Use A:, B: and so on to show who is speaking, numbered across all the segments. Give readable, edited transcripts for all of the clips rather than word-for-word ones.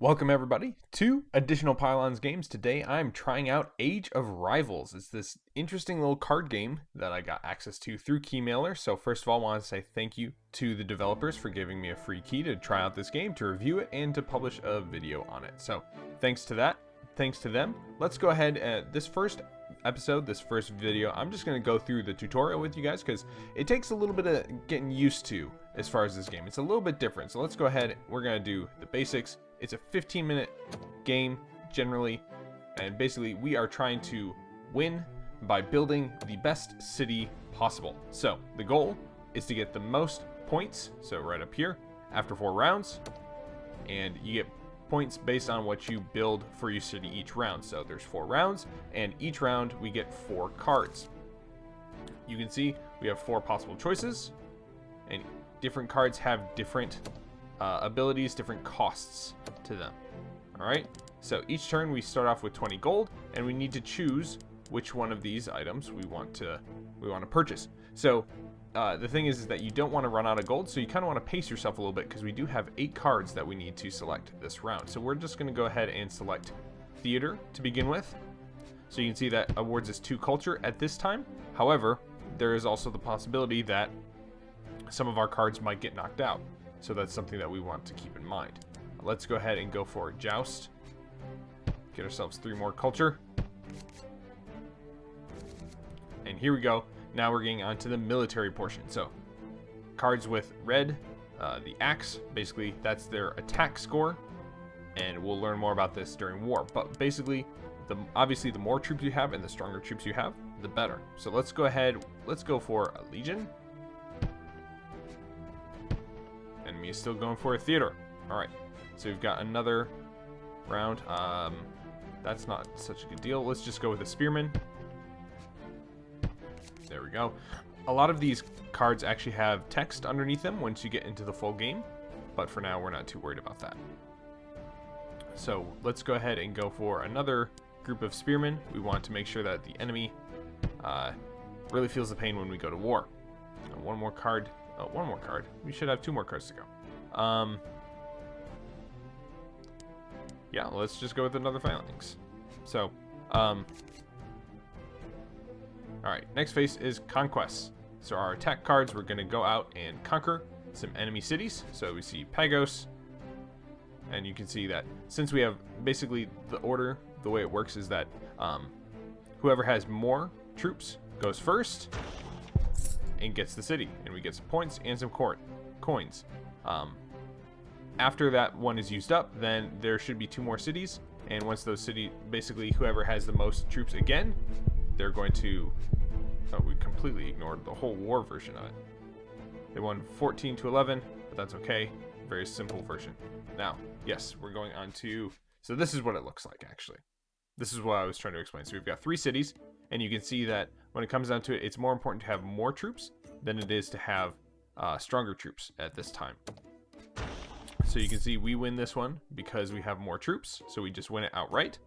A: Welcome everybody to Additional Pylons Games. Today I'm trying out Age of Rivals. It's this interesting little card game that I got access to through Keymailer. So first of all, I want to say thank you to the developers for giving me a free key to try out this game, to review it, and to publish a video on it. So thanks to that, thanks to them. Let's go ahead, this first episode, this first video, I'm just going to go through the tutorial with you guys because it takes a little bit of getting used to as far as this game. It's a little bit different. So let's go ahead, we're going to do the basics. It's a 15-minute game generally, and basically we are trying to win by building the best city possible. So the goal is to get the most points, so right up here, after 4 rounds, and you get points based on what you build for your city each round. So there's 4 rounds, and each round we get 4 cards. You can see we have 4 possible choices, and different cards have different abilities, different costs to them. All right, so each turn we start off with 20 gold, and we need to choose which one of these items we want to purchase. So the thing is that you don't want to run out of gold, so you kind of want to pace yourself a little bit because we do have 8 cards that we need to select this round. So we're just going to go ahead and select theater to begin with. So you can see that awards us 2 culture at this time. However, there is also the possibility that some of our cards might get knocked out. So that's something that we want to keep in mind. Let's go ahead and go for Joust. Get ourselves 3 more culture. And here we go. Now we're getting onto the military portion. So cards with red, the axe, basically that's their attack score. And we'll learn more about this during war. But basically, obviously the more troops you have and the stronger troops you have, the better. So let's go ahead. Let's go for a legion. Enemy is still going for a theater. All right, so we've got another round. That's not such a good deal. Let's just go with a spearman. There we go. A lot of these cards actually have text underneath them once you get into the full game, but for now we're not too worried about that. So let's go ahead and go for another group of spearmen. We want to make sure that the enemy really feels the pain when we go to war. One more card. Oh, one more card. We should have 2 more cards to go. Yeah, let's just go with another phalanx. So, alright, next phase is conquest. So our attack cards, we're going to go out and conquer some enemy cities. So we see Pagos, and you can see that since we have basically the order, the way it works is that whoever has more troops goes first and gets the city, and we get some points and some coins. After that one is used up, then there should be 2 more cities, and once those cities, basically whoever has the most troops again, they're going to, oh, we completely ignored the whole war version of it. They won 14 to 11, but that's okay. Very simple version. Now, yes, we're going on to, so this is what it looks like actually. This is what I was trying to explain. So we've got 3 cities, and you can see that when it comes down to it, it's more important to have more troops than it is to have stronger troops at this time. So you can see we win this one because we have more troops, so we just win it outright.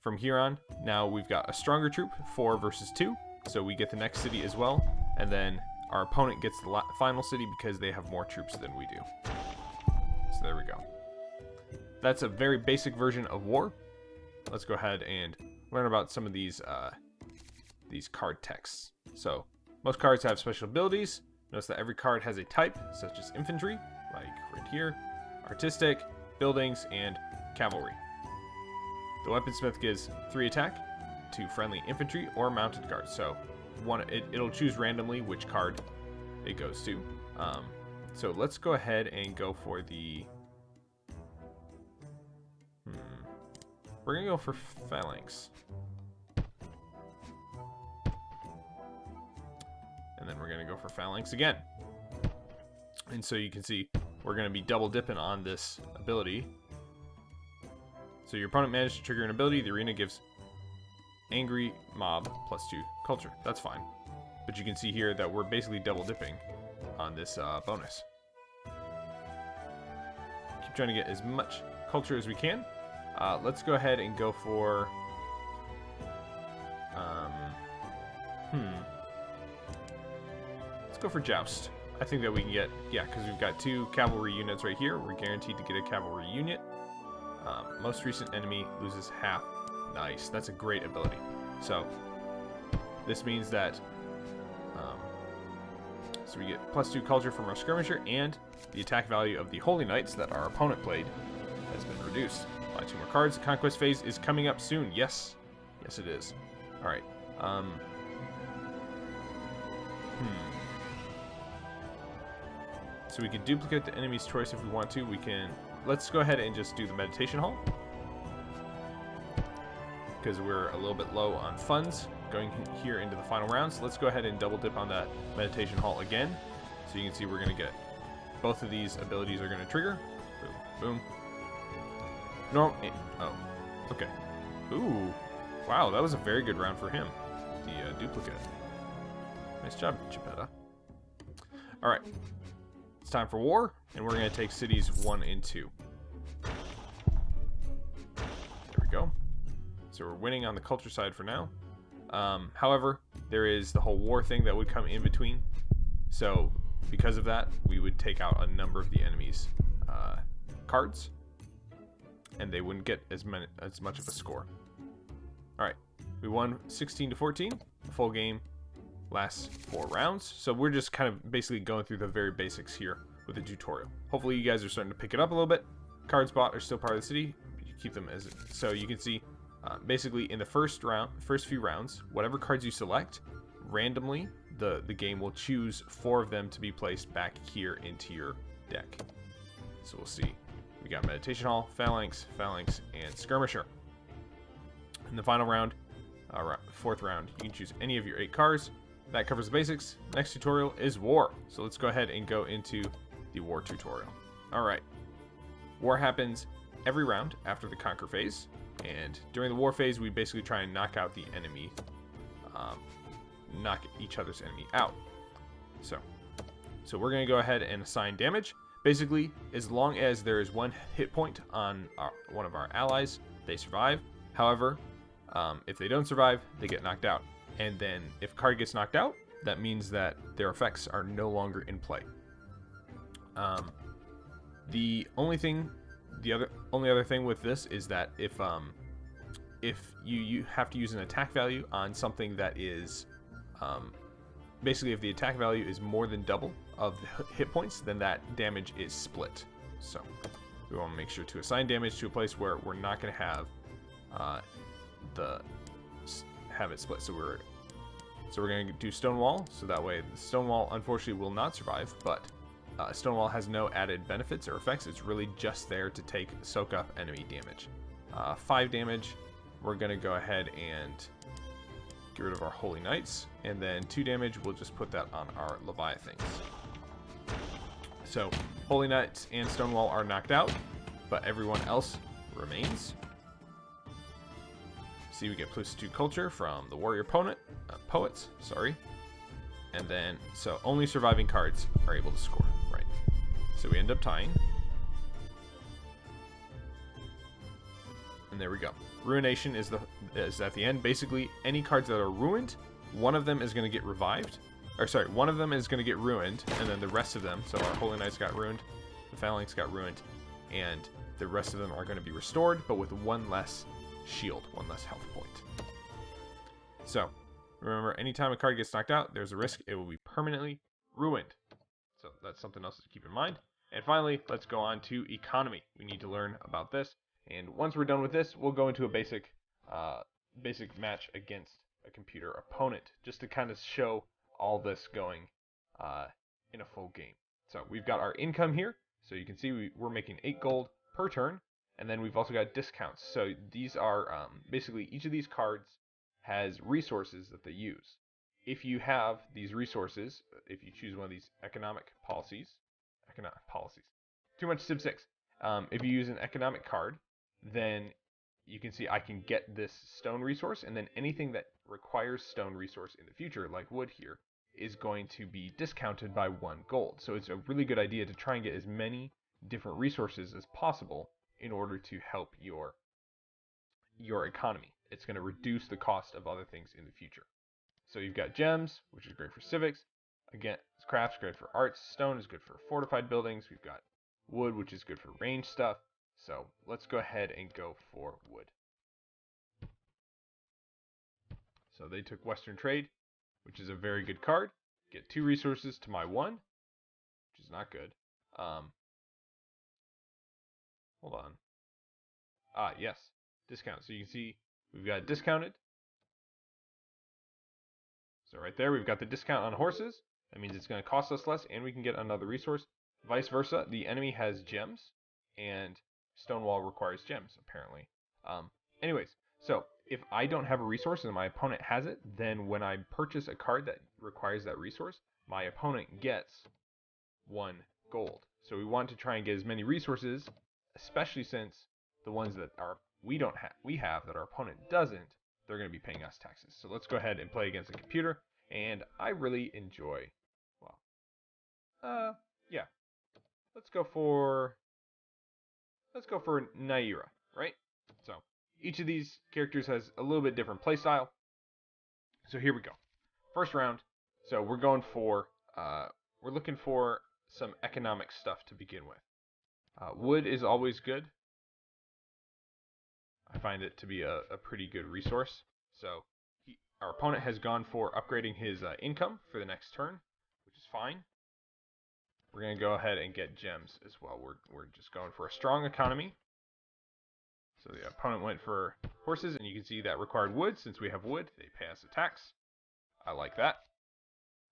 A: From here on, now we've got a stronger troop, 4 versus 2, so we get the next city as well, and then our opponent gets the final city because they have more troops than we do. So there we go. That's a very basic version of war. Let's go ahead and learn about some of these card texts. So most cards have special abilities. Notice that every card has a type, such as infantry, like right here, artistic, buildings, and cavalry. The weaponsmith gives 3 attack to friendly infantry or mounted guards. So it'll choose randomly which card it goes to. So let's go ahead and go for the. We're gonna go for phalanx. And then we're going to go for phalanx again. And so you can see we're going to be double dipping on this ability. So your opponent managed to trigger an ability. The arena gives angry mob +2 culture. That's fine. But you can see here that we're basically double dipping on this bonus. Keep trying to get as much culture as we can. Let's go ahead and go for... Let's go for Joust. I think that we can get, yeah, because we've got 2 cavalry units right here. We're guaranteed to get a cavalry unit. Most recent enemy loses half. Nice. That's a great ability. So this means that so we get +2 culture from our skirmisher, and the attack value of the Holy Knights that our opponent played has been reduced by 2 more cards. The conquest phase is coming up soon. Yes. Yes, it is. All right. So we can duplicate the enemy's choice if we want to. We can... Let's go ahead and just do the meditation hall, because we're a little bit low on funds going here into the final rounds. Let's go ahead and double dip on that meditation hall again. So you can see we're going to get both of these abilities are going to trigger. Boom, boom. Oh, okay. Ooh, wow, that was a very good round for him. The duplicate. Nice job, Chipetta. All right, it's time for war, and we're going to take cities 1 and 2. There we go. So we're winning on the culture side for now. However, there is the whole war thing that would come in between. So because of that, we would take out a number of the enemy's cards, and they wouldn't get as much of a score. All right, we won 16-14. The full game lasts 4 rounds. So we're just kind of basically going through the very basics here with the tutorial. Hopefully you guys are starting to pick it up a little bit. Cards bought are still part of the city. You keep them as so you can see. Basically, in the first few rounds, whatever cards you select, randomly, the game will choose 4 of them to be placed back here into your deck. So we'll see. We got Meditation Hall, Phalanx, and Skirmisher. In the final round, 4th round, you can choose any of your 8 cards. That covers the basics. Next tutorial is War. So let's go ahead and go into the War tutorial. All right. War happens every round after the Conquer phase. And during the war phase, we basically try and knock out the enemy, knock each other's enemy out. So we're going to go ahead and assign damage. Basically, as long as there is 1 hit point on one of our allies, they survive. However, if they don't survive, they get knocked out. And then if a card gets knocked out, that means that their effects are no longer in play. The only other thing with this is that if you have to use an attack value on something that is basically if the attack value is more than double of the hit points, then that damage is split. So we want to make sure to assign damage to a place where we're not going to have have it split. So we're going to do Stonewall, so that way the Stonewall unfortunately will not survive, but Stonewall has no added benefits or effects. It's really just there to soak up enemy damage. 5 damage, we're going to go ahead and get rid of our Holy Knights, and then 2 damage, we'll just put that on our Leviathans. So Holy Knights and Stonewall are knocked out, but everyone else remains. See, we get +2 culture from the warrior poets, sorry. And then, so only surviving cards are able to score, right? So we end up tying. And there we go. Ruination is at the end. Basically, any cards that are ruined, one of them is going to get revived. Or sorry, one of them is going to get ruined, and then the rest of them, so our Holy Knights got ruined, the Phalanx got ruined, and the rest of them are going to be restored, but with 1 less shield, 1 less health point. So, remember, anytime a card gets knocked out, there's a risk it will be permanently ruined. So that's something else to keep in mind. And finally, let's go on to economy. We need to learn about this. And once we're done with this, we'll go into a basic match against a computer opponent, just to kind of show all this going in a full game. So we've got our income here. So you can see we're making 8 gold per turn. And then we've also got discounts. So these are basically each of these cards has resources that they use. If you have these resources, if you choose one of these economic policies, too much Civ 6. If you use an economic card, then you can see I can get this stone resource, and then anything that requires stone resource in the future, like wood here, is going to be discounted by 1 gold. So it's a really good idea to try and get as many different resources as possible in order to help your economy. It's going to reduce the cost of other things in the future. So you've got gems, which is great for civics. Again, crafts, great for arts. Stone is good for fortified buildings. We've got wood, which is good for range stuff. So let's go ahead and go for wood. So they took Western Trade, which is a very good card. Get 2 resources to my 1, which is not good. Hold on. Yes. Discount. So you can see we've got discounted. So right there, we've got the discount on horses. That means it's going to cost us less, and we can get another resource. Vice versa, the enemy has gems, and Stonewall requires gems, apparently. Anyways, so if I don't have a resource and my opponent has it, then when I purchase a card that requires that resource, my opponent gets 1 gold. So we want to try and get as many resources, especially since the ones that we have that our opponent doesn't, they're going to be paying us taxes. So let's go ahead and play against a computer, and I really enjoy, well, yeah. Let's go for Naira, right? So each of these characters has a little bit different playstyle. So here we go. First round. So we're going for we're looking for some economic stuff to begin with. Wood is always good. I find it to be a pretty good resource. So our opponent has gone for upgrading his income for the next turn, which is fine. We're going to go ahead and get gems as well. We're just going for a strong economy. So the opponent went for horses, and you can see that required wood. Since we have wood, they pay us a tax. I like that.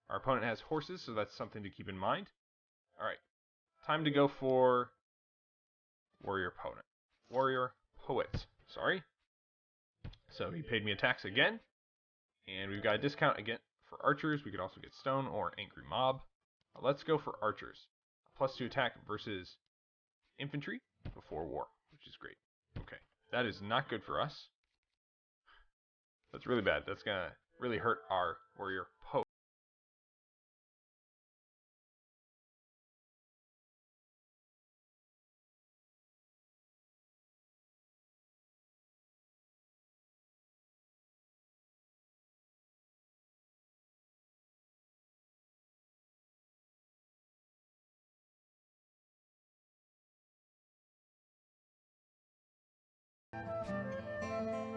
A: Our opponent has horses, so that's something to keep in mind. All right, time to go for warrior poet. Sorry. So he paid me a tax again, and we've got a discount again for archers. We could also get stone or angry mob. Let's go for archers. +2 attack versus infantry before war, which is great. Okay, that is not good for us. That's really bad. That's gonna really hurt our warrior poet.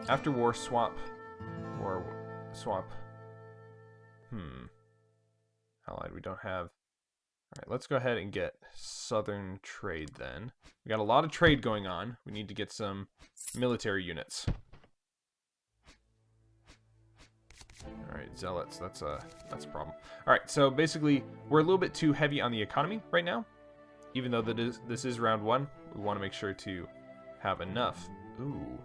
A: After war, swap. Allied, we don't have. Alright, let's go ahead and get Southern trade then. We got a lot of trade going on. We need to get some military units. Alright, zealots, that's a problem. Alright, so basically, we're a little bit too heavy on the economy right now. Even though this is round 1, we want to make sure to have enough. Ooh.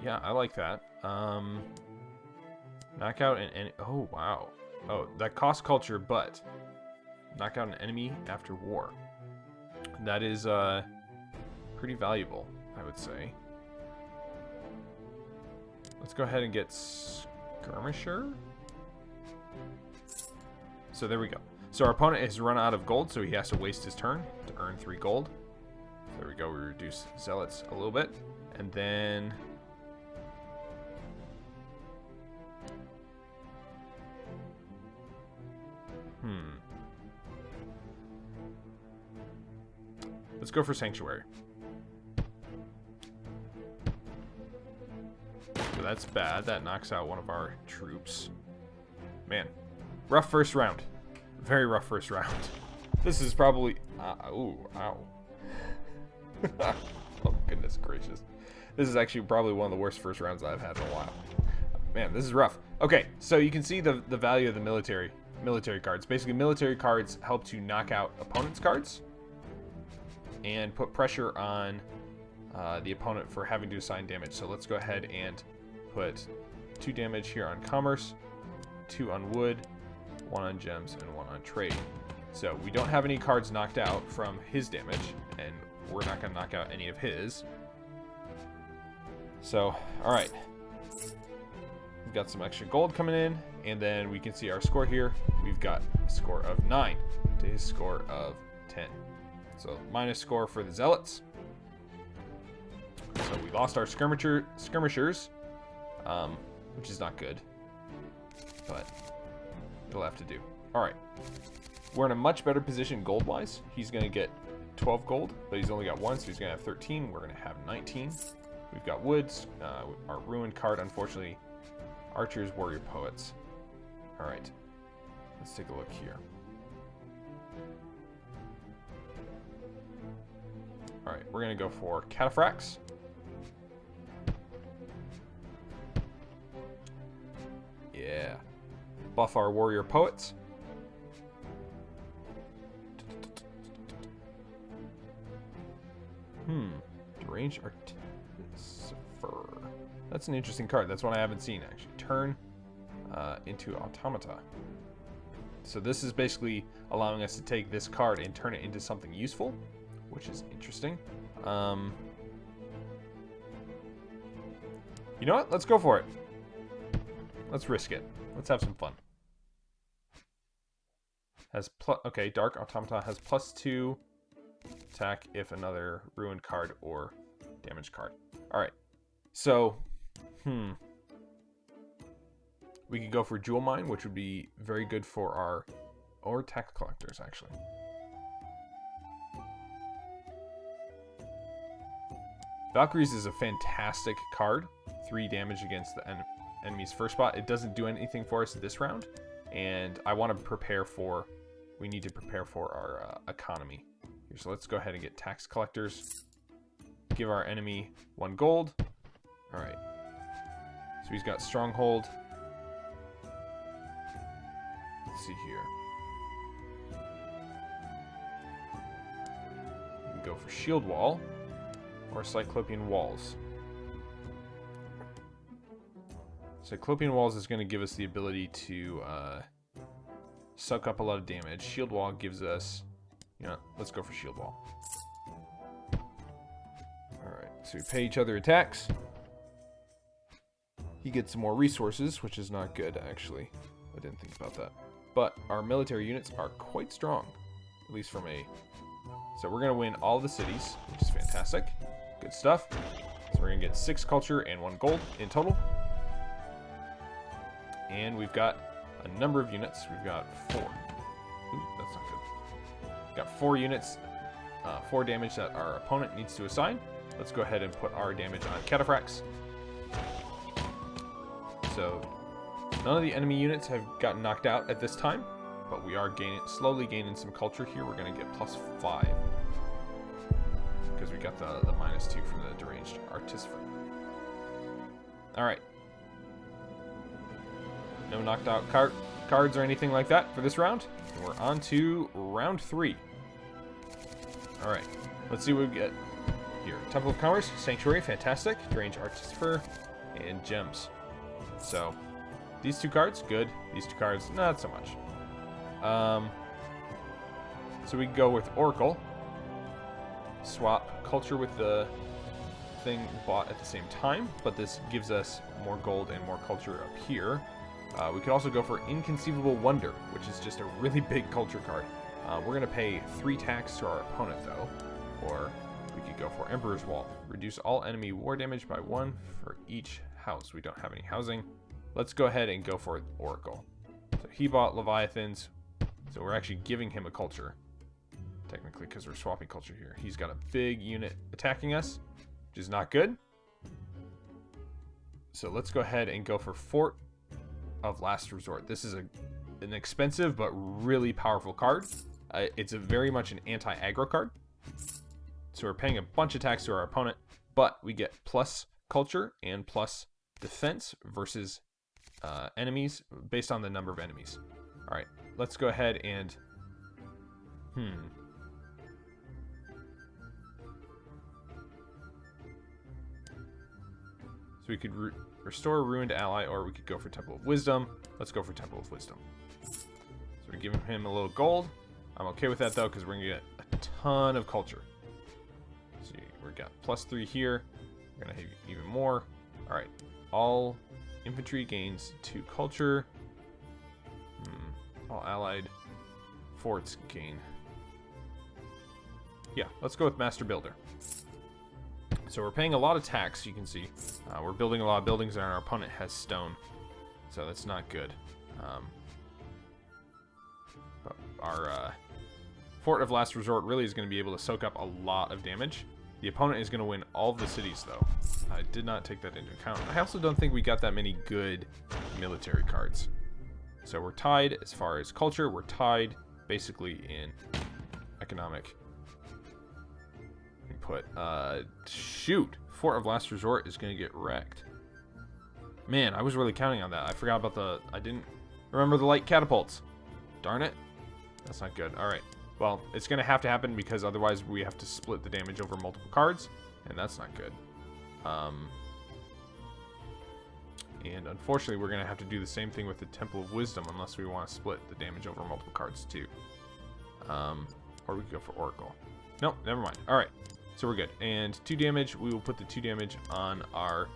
A: Yeah, I like that. Knock out an enemy. Oh, wow. Oh, that costs culture, but knock out an enemy after war. That is pretty valuable, I would say. Let's go ahead and get Skirmisher. So there we go. So our opponent has run out of gold, so he has to waste his turn to earn 3 gold. There we go. We reduce zealots a little bit. And then let's go for Sanctuary. So that's bad. That knocks out one of our troops. Man, rough first round. Very rough first round. This is probably... ooh, ow. Oh, goodness gracious. This is actually probably one of the worst first rounds I've had in a while. Man, this is rough. Okay, so you can see the value of the military cards. Basically, military cards help to knock out opponent's cards and put pressure on the opponent for having to assign damage. So let's go ahead and put 2 damage here on commerce, 2 on wood, 1 on gems, and 1 on trade. So we don't have any cards knocked out from his damage, and we're not going to knock out any of his. So, alright. We've got some extra gold coming in, and then we can see our score here. We've got a score of 9 to his score of 10. So minus score for the zealots. So we lost our skirmishers, which is not good, but it'll have to do. All right. we're in a much better position gold-wise. He's going to get 12 gold, but he's only got 1, so he's going to have 13. We're going to have 19. We've got woods. Our ruined card, unfortunately, archers, warrior, poets. All right, let's take a look here. All right, we're going to go for cataphracts. Yeah. Buff our warrior poets. Deranged Artificer. That's an interesting card. That's one I haven't seen, actually. Turn into automata. So this is basically allowing us to take this card and turn it into something useful, which is interesting. You know what? Let's go for it. Let's risk it. Let's have some fun. Okay, Dark Automata has +2 attack if another ruined card or damaged card. Alright. So, we could go for Jewel Mine, which would be very good for our... Or Tax Collectors, actually. Valkyries is a fantastic card. 3 damage against the enemy's first spot. It doesn't do anything for us this round. And I want to prepare for... We need to prepare for our economy. Here, so let's go ahead and get Tax Collectors. Give our enemy 1 gold. Alright. So he's got Stronghold. Let's see here. We can go for Shield Wall. Or Cyclopean Walls. Cyclopean Walls is going to give us the ability to suck up a lot of damage. Shield Wall gives us... You know, let's go for Shield Wall. Alright, so we pay each other attacks. He gets some more resources, which is not good, actually. I didn't think about that. But our military units are quite strong. At least from a... So we're going to win all the cities, which is fantastic. Good stuff. So we're going to get 6 culture and 1 gold in total. And we've got a number of units. We've got 4. Ooh, that's not good. We've got 4 units, 4 damage that our opponent needs to assign. Let's go ahead and put our damage on cataphracts. So none of the enemy units have gotten knocked out at this time, but we are slowly gaining some culture here. We're going to get +5 because we got the -2 from the deranged artificer. All right. No knocked out cards or anything like that for this round. And we're on to round 3. All right. Let's see what we get here. Temple of Commerce, Sanctuary, fantastic. Deranged Artificer, and Gems. So these 2 cards, good. These 2 cards, not so much. So we can go with Oracle. Swap culture with the thing bought at the same time, but this gives us more gold and more culture up here. We could also go for Inconceivable Wonder, which is just a really big culture card. We're going to pay 3 tax to our opponent, though. Or we could go for Emperor's Wall. Reduce all enemy war damage by 1 for each house. We don't have any housing. Let's go ahead and go for Oracle. So he bought Leviathans, so we're actually giving him a culture. Technically, because we're swapping culture here. He's got a big unit attacking us, which is not good. So let's go ahead and go for Fort of Last Resort. This is an expensive but really powerful card. It's very much an anti-aggro card. So we're paying a bunch of tax to our opponent, but we get plus culture and plus defense versus enemies based on the number of enemies. All right, let's go ahead and... So we could restore a ruined ally, or we could go for Temple of Wisdom. Let's go for Temple of Wisdom. So we're giving him a little gold. I'm okay with that, though, because we're going to get a ton of culture. See, we've got +3 here. We're going to have even more. All right. All infantry gains 2 culture. All allied forts gain. Yeah, let's go with Master Builder. So we're paying a lot of tax, you can see. We're building a lot of buildings, and our opponent has stone. So that's not good. But our Fort of Last Resort really is going to be able to soak up a lot of damage. The opponent is going to win all of the cities, though. I did not take that into account. I also don't think we got that many good military cards. So we're tied as far as culture. We're tied basically in economic input. Shoot. Fort of Last Resort is going to get wrecked. Man, I was really counting on that. I forgot about I didn't remember the light catapults. Darn it. That's not good. All right. Well, it's going to happen because otherwise we have to split the damage over multiple cards, and that's not good. And unfortunately, we're going to have to do the same thing with the Temple of Wisdom unless we want to split the damage over multiple cards too. Or we could go for Oracle. Nope, never mind. All right, so we're good. And 2 damage, we will put the 2 damage on our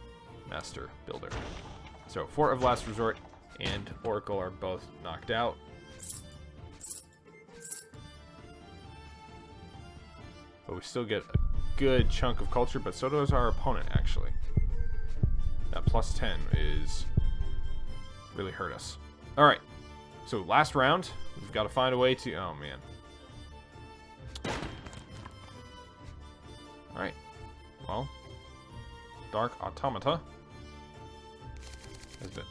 A: Master Builder. So Fort of Last Resort and Oracle are both knocked out. But we still get a good chunk of culture, but so does our opponent, actually. That plus 10 is really hurt us. All right, so last round, we've got to find a way to... Oh, man. All right, well, Dark Automata has been...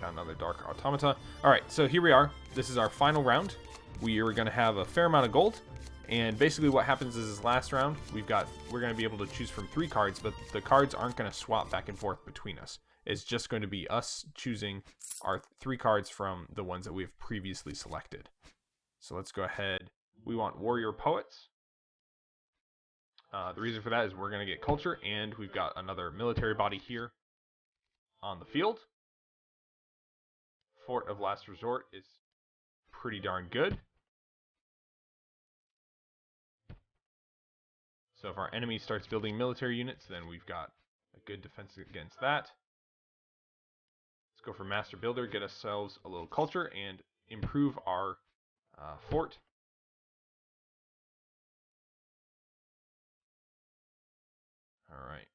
A: Got another Dark Automata. All right, so here we are. This is our final round. We are going to have a fair amount of gold. And basically what happens is this last round, we're going to be able to choose from 3 cards, but the cards aren't going to swap back and forth between us. It's just going to be us choosing our 3 cards from the ones that we've previously selected. So let's go ahead. We want Warrior Poets. The reason for that is we're going to get culture, and we've got another military body here on the field. Fort of Last Resort is pretty darn good. So if our enemy starts building military units, then we've got a good defense against that. Let's go for Master Builder, get ourselves a little culture, and improve our fort. All right.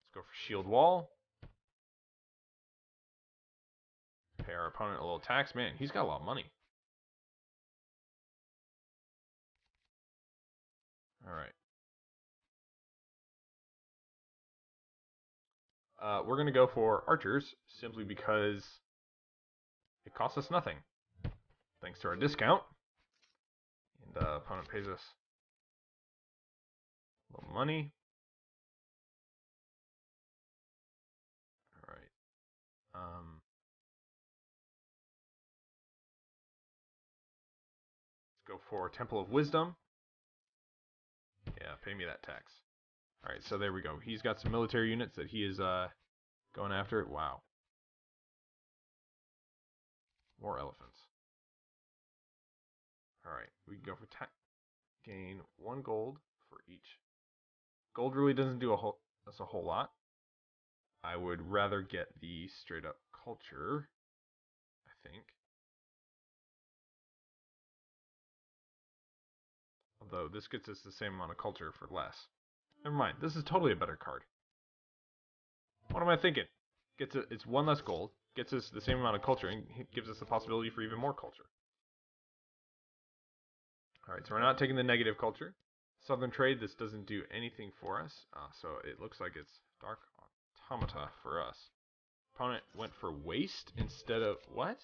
A: Let's go for Shield Wall. Pay our opponent a little tax. Man, he's got a lot of money. All right. We're going to go for archers simply because it costs us nothing. Thanks to our discount. And opponent pays us a little money. All right. Let's go for Temple of Wisdom. Yeah, pay me that tax. All right, so there we go. He's got some military units that he is going after. Wow. More elephants. All right, we can go for gain 1 gold for each. Gold really doesn't do us a whole lot. I would rather get the straight up culture, I think. Although this gets us the same amount of culture for less. Never mind, this is totally a better card. What am I thinking? It's 1 less gold, gets us the same amount of culture, and gives us the possibility for even more culture. Alright, so we're not taking the negative culture. Southern Trade, this doesn't do anything for us, so it looks like it's Dark Automata for us. Opponent went for Waste instead of... What?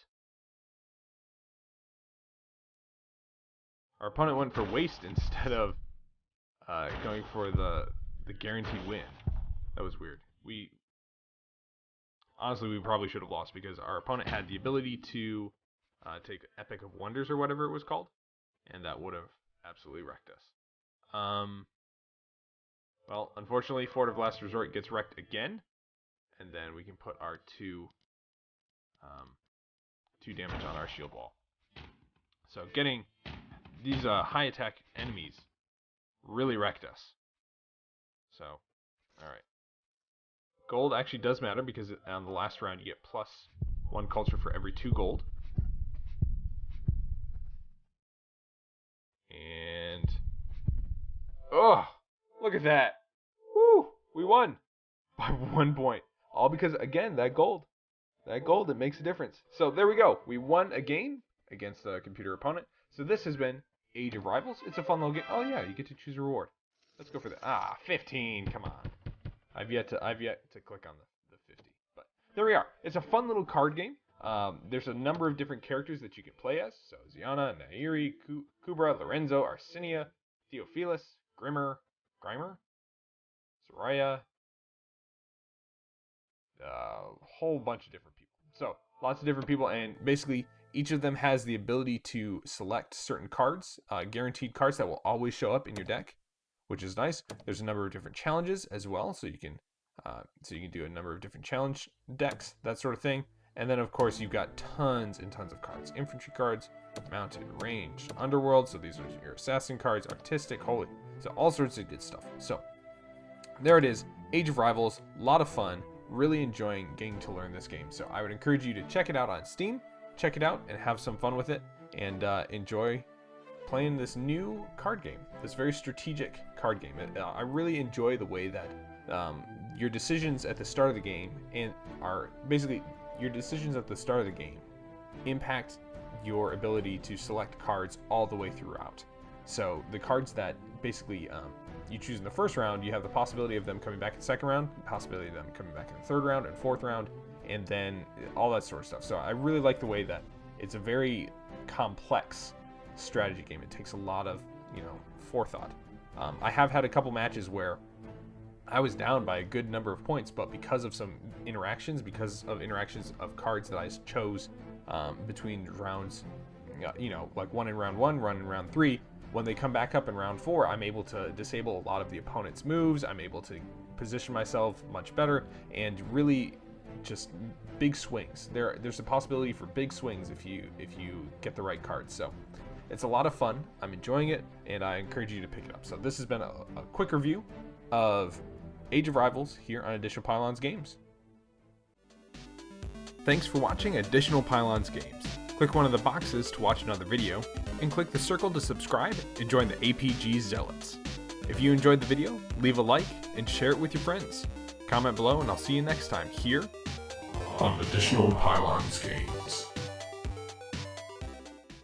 A: Our opponent went for Waste instead of going for the guaranteed win. That was weird. Honestly, we probably should have lost because our opponent had the ability to take Epic of Wonders or whatever it was called, and that would have absolutely wrecked us. Well, unfortunately, Fort of Last Resort gets wrecked again, and then we can put our 2 damage on our shield wall. So getting these high attack enemies really wrecked us. So, alright. Gold actually does matter because on the last round you get plus 1 culture for every 2 gold. And... Oh! Look at that! Woo! We won! By 1 point. All because, again, that gold. That gold, it makes a difference. So there we go. We won a game. against a computer opponent. So this has been Age of Rivals. It's a fun little game. Oh yeah, you get to choose a reward. Let's go for that. 15. Come on. I've yet to click on the 50. But there we are. It's a fun little card game. There's a number of different characters that you can play as. So Ziana, Nairi, Kubra, Lorenzo, Arsinia, Theophilus, Grimer, Soraya, a whole bunch of different people. So lots of different people, and basically each of them has the ability to select certain cards, guaranteed cards that will always show up in your deck, which is nice. There's a number of different challenges as well, so you can do a number of different challenge decks, that sort of thing. And then of course you've got tons and tons of cards: infantry cards, mounted, ranged, underworld. So these are your assassin cards, artistic, holy. So all sorts of good stuff. So there it is, Age of Rivals. A lot of fun. Really enjoying getting to learn this game. So I would encourage you to check it out on Steam. Check it out and have some fun with it, and enjoy playing this new card game, this very strategic card game. I really enjoy the way that your decisions at the start of the game impact your ability to select cards all the way throughout. So the cards that basically you choose in the first round, you have the possibility of them coming back in the second round, the possibility of them coming back in the third round and fourth round, and then all that sort of stuff. So I really like the way that it's a very complex strategy game. It takes a lot of, forethought. I have had a couple matches where I was down by a good number of points, but because of interactions of cards that I chose between rounds, like one in round 1, one in round 3, when they come back up in round 4, I'm able to disable a lot of the opponent's moves. I'm able to position myself much better, and really just big swings. There's a possibility for big swings if you get the right cards. So it's a lot of fun. I'm enjoying it, and I encourage you to pick it up. So this has been a quick review of Age of Rivals here on Additional Pylons Games. Thanks for watching Additional Pylons Games. Click one of the boxes to watch another video, and click the circle to subscribe and join the APG Zealots. If you enjoyed the video, leave a like and share it with your friends. Comment below, and I'll see you next time here on Additional Pylons Games.